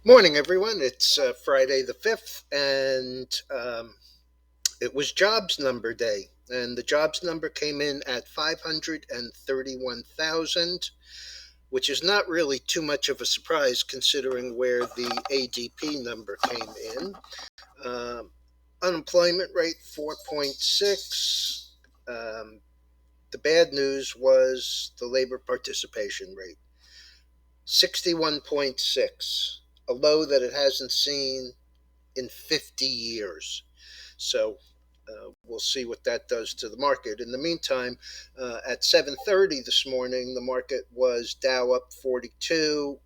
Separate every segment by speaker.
Speaker 1: Morning, everyone. It's Friday the 5th, and it was jobs number day. And the jobs number came in at 531,000, which is not really too much of a surprise considering where the ADP number came in. Unemployment rate 4.6. The bad news was the labor participation rate 61.6, a low that it hasn't seen in 50 years. So we'll see what that does to the market. In the meantime, at 7:30 this morning, the market was Dow up 42,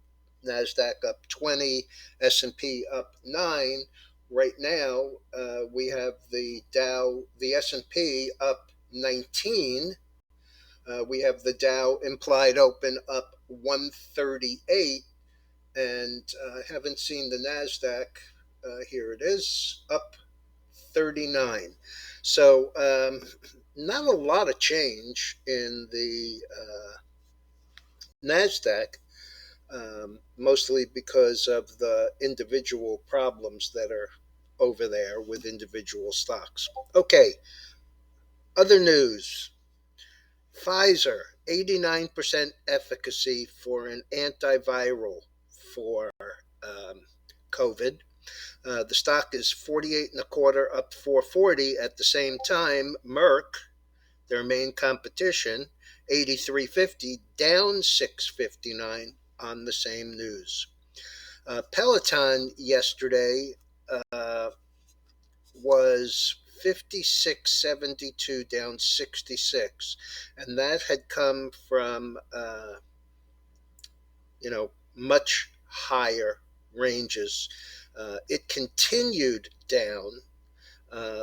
Speaker 1: Nasdaq up 20, S&P up 9. Right now, we have the S&P up 19. We have the Dow implied open up 138, and I haven't seen the Nasdaq. Here it is, up 39. So not a lot of change in the Nasdaq, mostly because of the individual problems that are over there with individual stocks. Okay, other news. Pfizer, 89% efficacy for an antiviral for COVID. The stock is 48 and a quarter, up 440. At the same time, Merck, their main competition, 83.50, down 6.59 on the same news. Peloton yesterday was 56.72, down 66, and that had come from much higher ranges. It continued down.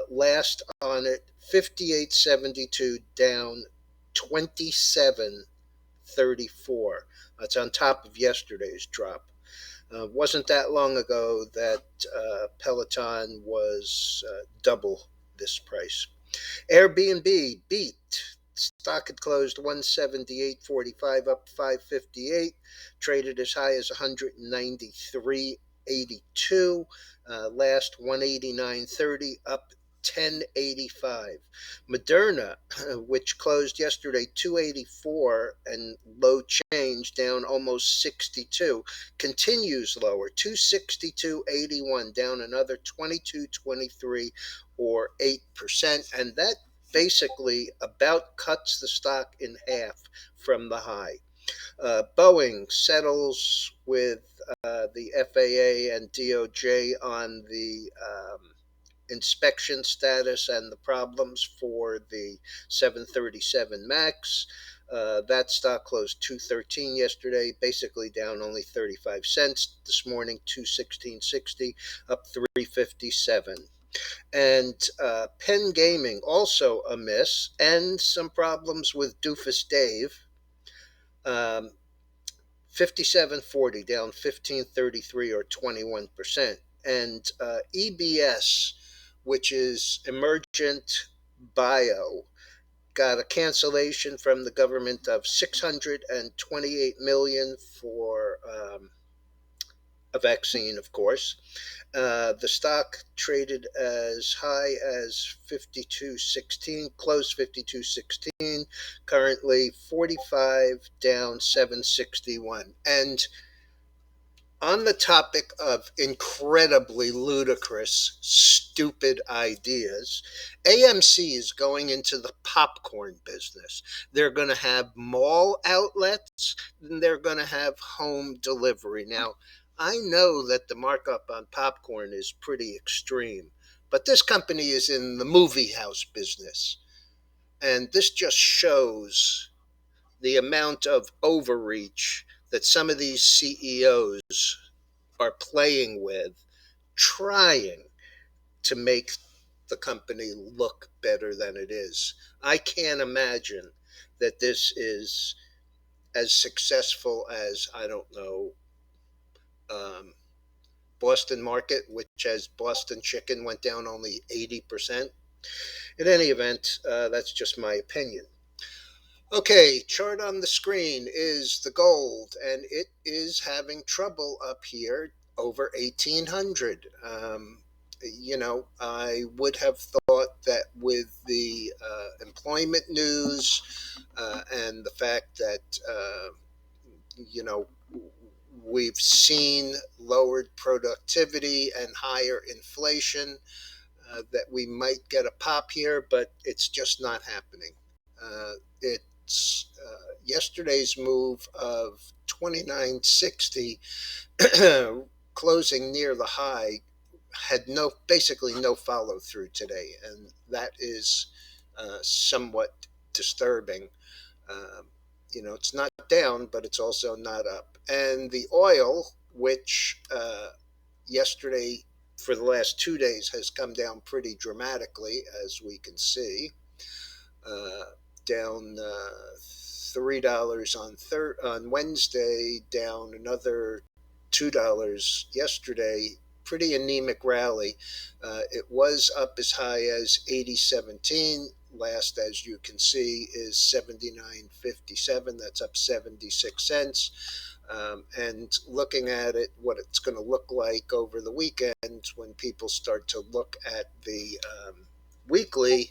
Speaker 1: Last on it, 58.72, down 27.34. That's on top of yesterday's drop. Wasn't that long ago that Peloton was double this price. Airbnb beat. Stock had closed 178.45, up 558, traded as high as 193.82, last 189.30, up 10.85. Moderna, which closed yesterday 284 and low change, down almost 62, continues lower, 262.81, down another 22.23 or 8%, and that basically about cuts the stock in half from the high. Boeing settles with the FAA and DOJ on the inspection status and the problems for the 737 MAX. That stock closed 213 yesterday, basically down only 35 cents. This morning, 216.60, up 357. And Penn Gaming also a miss, and some problems with Doofus Dave. 57.40, down 15.33 or 21%. And EBS, which is Emergent Bio, got a cancellation from the government of $628 million for a vaccine, of course. The stock traded as high as 52.16, closed 52.16, currently 45, down 761. And on the topic of incredibly ludicrous, stupid ideas, AMC is going into the popcorn business. They're going to have mall outlets, and they're going to have home delivery. Now, I know that the markup on popcorn is pretty extreme, but this company is in the movie house business. And this just shows the amount of overreach that some of these CEOs are playing with, trying to make the company look better than it is. I can't imagine that this is as successful as, I don't know, Boston Market, which as Boston Chicken went down only 80%. In any event, that's just my opinion. Okay, chart on the screen is the gold, and it is having trouble up here. over 1,800. I would have thought that with the employment news and the fact that, you know, we've seen lowered productivity and higher inflation, that we might get a pop here, but it's just not happening. It's yesterday's move of 2960 closing near the high had basically no follow through today, and that is somewhat disturbing. Um, it's not down, but it's also not up. And the oil, which yesterday for the last 2 days has come down pretty dramatically, as we can see, uh, down $3 on Wednesday, down another $2 yesterday. Pretty anemic rally. It was up as high as 80.17. Last, as you can see, is 79.57. That's up 76 cents. And looking at it, what it's going to look like over the weekend when people start to look at the weekly,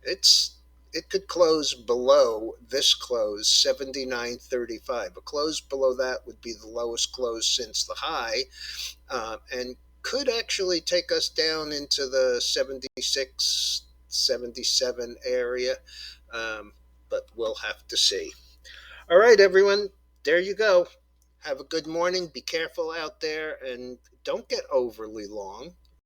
Speaker 1: it could close below this close, 79.35. A close below that would be the lowest close since the high, and could actually take us down into the 76, 77 area, but we'll have to see. All right, everyone, there you go. Have a good morning. Be careful out there and don't get overly long.